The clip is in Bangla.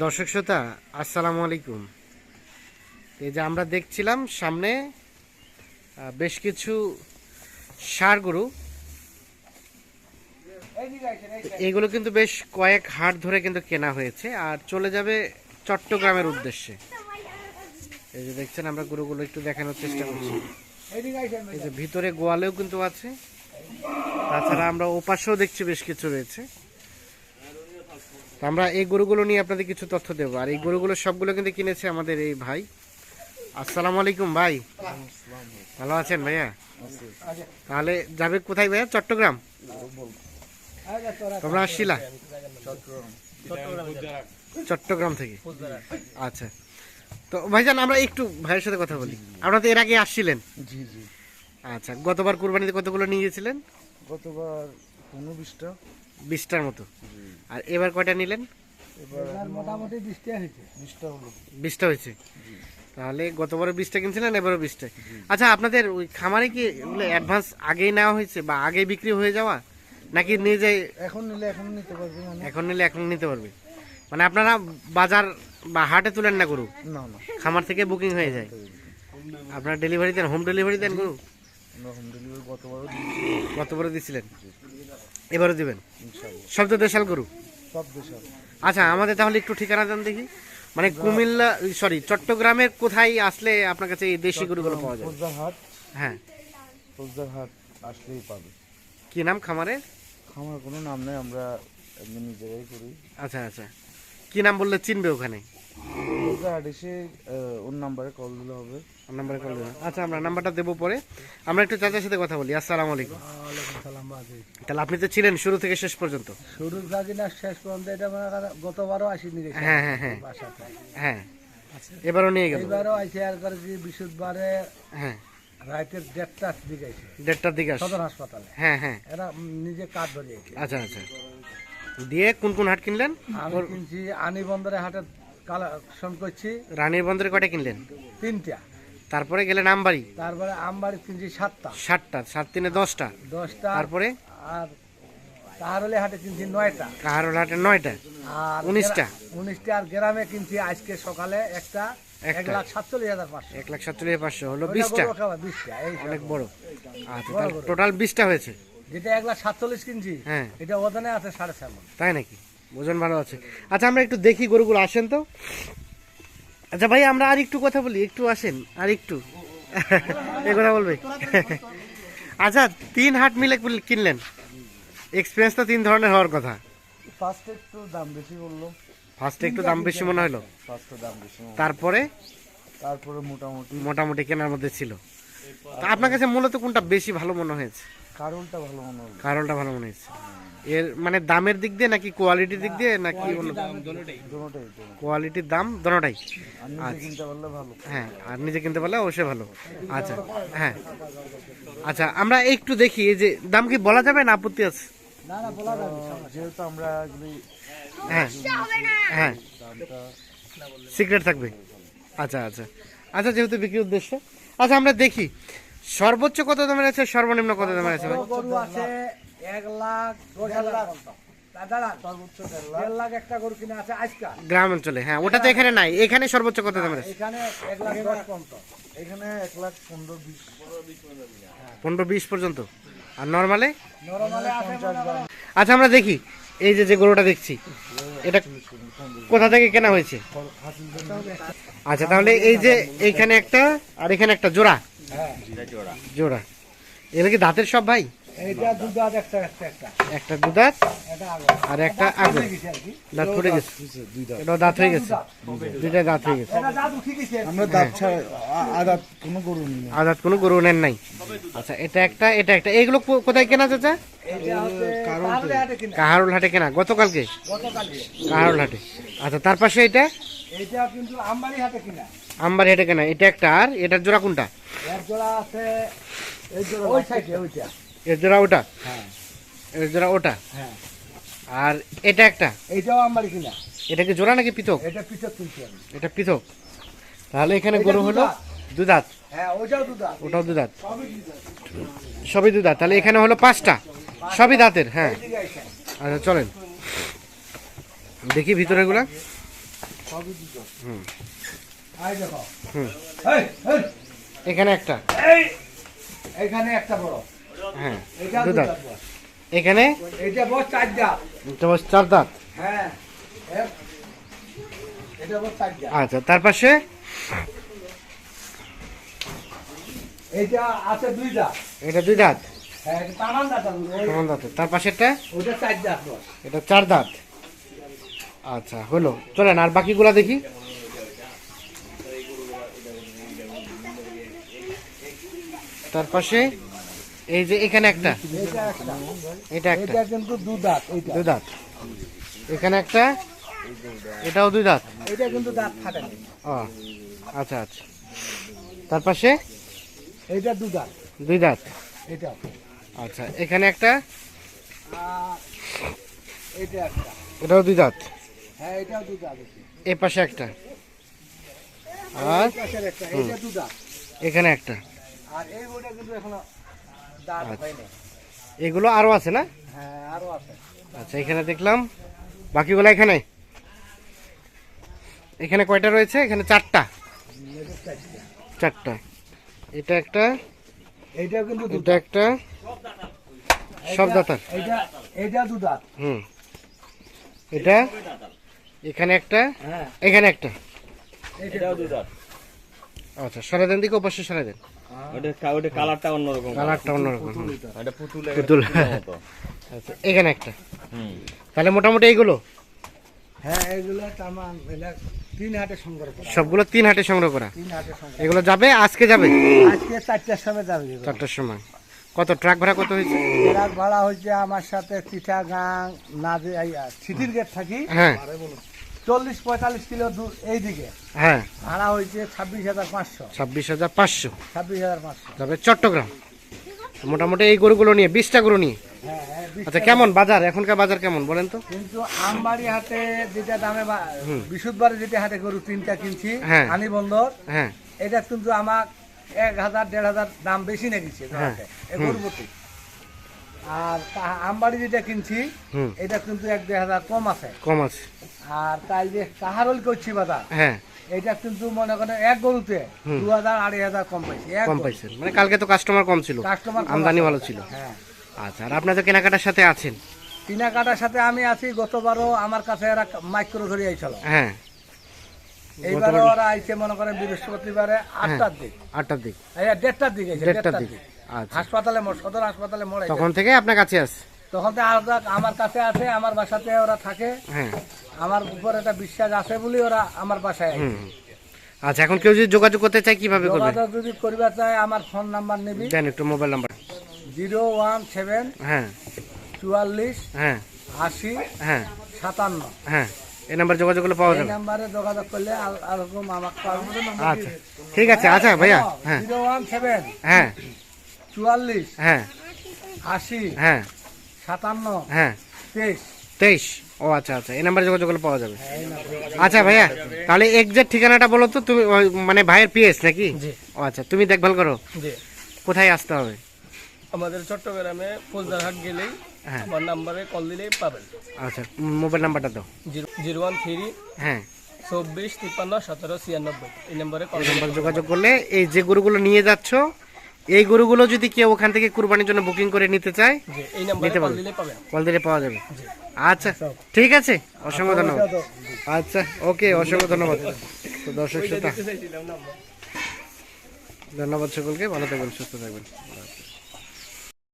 দর্শক শ্রোতা আসসালামু আলাইকুম। এই যে আমরা দেখছিলাম সামনে বেশ কিছু ষাঁড় গরু, এগুলো কিন্তু বেশ কয়েক হাট ধরে কিন্তু কেনা হয়েছে আর চলে যাবে চট্টগ্রামের উদ্দেশ্যে। এই যে দেখছেন আমরা গরুগুলো একটু দেখানোর চেষ্টা করছি। এই যে ভিতরে গোয়ালেও কিন্তু আছে, তাছাড়া আমরা ওপাশেও দেখছি বেশ কিছু রয়েছে। আমরা এই গরুগুলো নিয়ে আপনাদের কিছু তথ্য দেবো। আর এই গরুগুলো সবগুলো কিন্তু কিনেছে আমাদের এই ভাই। আসসালামু আলাইকুম ভাই, ভালো আছেন ভাইয়া? তাহলে যাবে কোথায় ভাইয়া? চট্টগ্রাম তোমরা আসছিলা? চট্টগ্রাম থেকে। আচ্ছা, তো ভাইজান আমরা একটু ভাইয়ের সাথে কথা বলি। আপনারা তো এর আগে আসছিলেন? জি জি। আচ্ছা, গতবার কুরবানিতে কতগুলো নিয়ে গেছিলেন? গতবার 20টা 20টার মতো। আর এবার কয়টা নিলেন? এবার মোটামুটি 20টা হয়েছে। 20টা হলো। 20টা হয়েছে। তাহলে গতবারও 20টা কিনছিলেন, এবারও 20টা। আচ্ছা, আপনাদের ওই খামারে কি এগুলো অ্যাডভান্স আগেই নেওয়া হয়েছে বা আগেই বিক্রি হয়ে যাওয়া, নাকি নিয়ে যাই এখন নিলে এখন নিতে পারবে? এখন নিলে এখন নিতে পারবে, মানে আপনারা বাজার বা হাটে তুলেন না গরু? না না, খামার থেকে বুকিং হয়ে যায়। আপনারা ডেলিভারি দেন, হোম ডেলিভারি দেন গরু? আমরা হোম ডেলিভারি গতবারও দিছিলেন, এবারও দিবেন? ইনশাআল্লাহ। সব তো দেশাল গরু? সব দেশাল। আচ্ছা, আমাদের তাহলে একটু ঠিকানা দেন দেখি। মানে কুমিল্লা চট্টগ্রামের কোথায় আসলে আপনার কাছে এই দেশি গরুগুলো পাওয়া যায়? ফৌজদারহাট। হ্যাঁ, ফৌজদারহাট আসলেই পাবে। কি নাম খামারের? খামার কোনো নাম নেই, আমরা এমনি নিজেরাই করি। আচ্ছা আচ্ছা, কি নাম বললে চিনবে ওখানে? ফৌজদারহাট এসে ওর নাম্বারে কল দিলে হবে। নাম্বারে কল দেবেন। আচ্ছা, আমরা নাম্বারটা দেবো পরে। আমরা একটু চাচার সাথে কথা বলি। আসসালামু আলাইকুম। তাহলে আপনি তো ছিলেন শুরু থেকে শেষ পর্যন্ত? শুরু থেকে না শেষ পর্যন্ত। এটা গতবারও আসিনি। হ্যাঁ হ্যাঁ হ্যাঁ হ্যাঁ, এবারও নিয়ে গেল। এবারও আইসে আর করে কি বৃহস্পতিবারে হ্যাঁ, রাতের 1:30টার দিকে আইসে। 1:30টার দিকে আসে? সদর হাসপাতালে। হ্যাঁ হ্যাঁ। এরা নিজে কাঠ ধরে আইছে। আচ্ছা আচ্ছা, দিয়ে কোন কোন হাট কিনলেন? আমি কিনছি আনি বন্দরে হাটে কালেকশন করছি। রানীর বন্দরে কয়টা কিনলেন? 3টা। তারপরে গেলেন আমবাড়ি? তারপরে আমবাড়ি কিনছি 7টা। 7টা, 7 3 10টা। 10টা। তারপরে আর কাহারলে হাটে কিনছি 9টা। কাহারোল হাটে 9টা। আর 19টা। 19টা। আর গ্রামে কিনছি আজকে সকালে একটা 1,47,500। 1,47,500 হলো 20টা। 20টা। এই অনেক বড়। আচ্ছা, তাহলে টোটাল 20টা হয়েছে। যেটা 1,47,000 কিনছি, হ্যাঁ, এটা ওজনে আছে 7.5 মণ। তাই নাকি? ওজন ভালো আছে। আচ্ছা, আমরা একটু দেখি গরুগুলো, আসেন তো। আচ্ছা ভাই, আমরা আর একটু কথা বলি, একটু আসেন আর একটু। এ কথা বলবে? আচ্ছা, 3 হাট মিলে কিনলেন, এক্সপিরিয়েন্স তো 3 ধরনের হওয়ার কথা। ফার্স্টে একটু দাম বেশি বললো। ফার্স্টে একটু দাম বেশি মনে হলো, ফার্স্টে দাম বেশি। তারপরে মোটামুটি কেনার মধ্যে ছিল। তা আপনার কাছে মূলত কোনটা বেশি ভালো মনে হয়েছে? কারণটা ভালো মনে হলো। কারোলটা ভালো মনে হয়েছে। এর মানে দামের দিক দিয়ে নাকি কোয়ালিটির দিক দিয়ে নাকি? কোয়ালিটির দাম দোনোটাই। কিনতে পারলে ভালো। হ্যাঁ, আর নিজে কিনতে পারলে অবশ্যই ভালো। আচ্ছা হ্যাঁ, আচ্ছা আমরা একটু দেখি। এই যে দাম কি বলা যাবে না? আপত্তি আছে? না না, বলা যাবে, যেহেতু আমরা হ্যাঁ হ্যাঁ, সিক্রেট থাকবে। আচ্ছা আচ্ছা আচ্ছা, যেহেতু বিক্রির উদ্দেশ্যে। আচ্ছা, আমরা দেখি সর্বোচ্চ কত দামের আছে, সর্বনিম্ন কত দামের আছে? গরু আছে 1,10,000। একটা গরু কিনা আছে আজকা গ্রাম অঞ্চলে। হ্যাঁ, ওটা তো এখানে নাই। এখানে সর্বোচ্চ কত দামের আছে? এখানে 1,10,000 পর্যন্ত। এখানে 1,15,20 পর্যন্ত। আর নরমালে? নরমালে আচ্ছা, আমরা দেখি এই যে গরুটা দেখছি, এটা কোথা থেকে কেনা হয়েছে? আচ্ছা, তাহলে এই যে এইখানে একটা আর এখানে একটা জোড়া। জোড়া। এগুলো কি দাঁতের সব ভাই? এইটা দুধাত, একটা দুধাত আর একটা আগে দাঁত ফুটে গেছে। এটা দাঁত হয়ে গেছে, দুইটা দাঁত হয়ে গেছে। আমরা দাঁত ছাড়া আদাত কোনো গরু নিই না। আদাত কোনো গরু নেন নাই? আচ্ছা, এটা একটা এটা একটা। এইগুলো কোথায় কেনা চাচা? কাহারোল হাটে কেনা। গতকালকে কাহারোল হাটে। আচ্ছা, তার পাশে এটা কিন্তু আমবাড়ি হাটে কিনা। আমবাড়ি হাটে কেনা। এটা একটা। আর এটার জোড়া কোনটা? এর জোড়া আছে এই জোড়া, ওই সাইডে ওইটা। এর জোড়া ওটা? হ্যাঁ, এর জোড়া ওটা। হ্যাঁ। আর এটা একটা। এইটাও আমবাড়ি কিনা। এটা কি জোড়া নাকি পৃথক? এটা পৃথক কিনছি আমি। এটা পৃথক। তাহলে এখানে গরু হলো দুধাত। হ্যাঁ, ওইটাও দুধাত। ওটাও দুধাত, সবই দুধাত। তাহলে এখানে হলো 5টা, সবই দাঁতের। হ্যাঁ, আচ্ছা চলেন। দেখি ভিতরেগুলা। সবই দুধ। হুম এই দেখো, হুম এই, এই, এখানে একটা, এই, এখানে একটা বড়, হ্যাঁ এটা দুই দুই দাঁত। দাঁত বড়। এখানে এটা বড় 4 দাঁত। এটা হচ্ছে 4 দাঁত। হ্যাঁ, এটা বড় 4 দাঁত। আচ্ছা, তার পাশে এটা আছে 2 দাঁত। এটা 2 দাঁত, হ্যাঁ, এটা তামান দাঁত আছে, কেমন দাঁত? তার পাশেরটা ওটা 4 দাঁত বড়। এটা 4 দাঁত। আচ্ছা হলো, চলেন আর বাকিগুলা দেখি। তার পাশে এই যে এখানে একটা, এটা একটা, এটা একটা এটা কিন্তু 2 দাঁত, এটা। 2 দাঁত। এখানে একটা, এটাও 2 দাঁত। এটা কিন্তু দাঁত ফাটেনি। ও আচ্ছা আচ্ছা। তার পাশে এটা 2 দাঁত, 2 দাঁত। এটা। আচ্ছা, এখানে একটা, আর এটা একটা। এটাও 2 দাঁত। হ্যাঁ, এটাও 2 দাঁত আছে। এ পাশে একটা, আর এই পাশের একটা, এটা 2 দাঁত। এখানে একটা। আর এই ওটা কিন্তু এখনো দাঁত হয়নি। এগুলো আরো আছে না? হ্যাঁ, আরো আছে। আচ্ছা, এখানে দেখলাম, বাকিগুলো এখানে। এখানে কয়টা রয়েছে? এখানে 4টা। এটা 4টা। 4টা। এটা একটা, এইটাও কিন্তু 2 এটা একটা, সব দাঁতার। এটা, এটা 2 দাঁত। হুম, এটা, এখানে একটা, হ্যাঁ, এখানে একটা। এটাও 2 দাঁত। আচ্ছা, সরে দেন দিকে, অবশ্যই সরে দেন। ওটা কালারটা অন্যরকম। কালারটা অন্যরকম। হুম। এটা পুতুলের পুতুল। মতো। আচ্ছা, এখানে একটা। হুম। তাহলে মোটামুটি এইগুলো হ্যাঁ, এগুলো তামান এগুলা 3 হাটে সংগ্রহ করা। সবগুলো 3 হাটে সংগ্রহ করা। 3 হাটে সংগ্রহ। এগুলো যাবে, আজকে যাবে আজকে 4টার সময় যাবে। 4টার সময়। কত ট্রাক ভাড়া কত হয়েছে? ট্রাক ভাড়া হচ্ছে আমার সাথে চিটাগাং না যে সিটির গেট থাকি, হ্যাঁ 40-45 কিলো দূর এইদিকে হ্যাঁ, ভাড়া হয়েছে 26,500। 26,500 26,500। যাবে চট্টগ্রাম। মোটামুটি এই গরুগুলো নিয়ে 20টা গরু নিয়ে। হ্যাঁ, হ্যাঁ, আচ্ছা, কেমন বাজার? এখনকার বাজার কেমন বলেন তো? কিন্তু আমবাড়ি হাটে যেটা দামে বিশুদ্ধবারে যেটা হাটে গরু 3টা কিনছি, হ্যাঁ। আনি বন্দর, হ্যাঁ এটা কিন্তু আমার 1,000-1,500 দাম বেশি লেগেছে হ্যাঁ। গরুর প্রতি। আর আমবাড়ি যেটা কিনছি হুম, এটা কিন্তু 1-2,000 কম আছে। কম আছে। আর তাই যে কাহারল করছি বাজার, হ্যাঁ, এটা কিন্তু মনে করেন এক গরুতে 2,000-2,500 কম পাইছি। কম পাইছেন, মানে কালকে তো কাস্টমার কম ছিল, কাস্টমার আমদানি ভালো ছিল। হ্যাঁ, আচ্ছা, আর আপনাদের কেনাকাটার সাথে আছেন? কেনাকাটার সাথে আমি আছি। গতবারও আমার কাছে এরা মাইক্রো ধরে আইছিল, হ্যাঁ, এইবারে ওরা আইছে মনে করেন বৃহস্পতিবারে 8টার দিক, 8টার দিক, 1:30টার দিকে, 1:30টার দিক। আচ্ছা, হাসপাতালে সদর হাসপাতালে মোড়। তখন থেকে আপনার কাছে আছে? তখন তো আমার কাছে আছে, আমার বাসাতে ওরা থাকে। হ্যাঁ, আমার উপর একটা বিশ্বাস আছে বলে ওরা আমার বাসায় আইছে। হুম হুম। আচ্ছা, এখন কেউ যদি যোগাযোগ করতে চায় কিভাবে করবে? যোগাযোগ যদি করিবা চায় আমার ফোন নাম্বার নিবি, দেন একটু মোবাইল নাম্বার। 017 হ্যাঁ 44 হ্যাঁ 80 হ্যাঁ 57। হ্যাঁ, এই নাম্বার যোগাযোগ করলে পাওয়া এই যাবে। নাম্বারে যোগাযোগ করলে আরকম আমাকে আচ্ছা, ঠিক আছে। আচ্ছা ভাইয়া, হ্যাঁ 017 হ্যাঁ 44 হ্যাঁ 80 হ্যাঁ 57 হ্যাঁ 23। 23। ও আচ্ছা আচ্ছা, এই নাম্বারে যোগাযোগ করলে পাওয়া যাবে। আচ্ছা ভাইয়া, তাহলে এক্সাক্ট ঠিকানাটা বলো তো। তুমি মানে ভাইয়ের পিএস নাকি? জি ও আচ্ছা, তুমি দেখভাল করো। জি, কোথায় আসতে হবে? আমাদের চট্টগ্রামে ফৌজদারহাট গেলেই হ্যাঁ আমার নাম্বারে কল দিলেই পাবেন। আচ্ছা, মোবাইল নাম্বারটা দাও। 013 হ্যাঁ, 24 53 17 96। এই নাম্বারে কল এই নাম্বারে যোগাযোগ করলে এই যে গরুগুলো নিয়ে যাচ্ছ, এই গরুগুলো যদি কেউ ওখান থেকে কুরবানির জন্য বুকিং করে নিতে চায়, জি, এই নাম্বারে নিতে কল পারবে। দিলেই পাবেন। কল দিলে পাওয়া যাবে। আচ্ছা, ঠিক আছে, অসংখ্য ধন্যবাদ। আচ্ছা, ওকে, অসংখ্য ধন্যবাদ। তো দর্শক শ্রোতা, ধন্যবাদ সকলকে, ভালো থাকবেন, সুস্থ থাকবেন।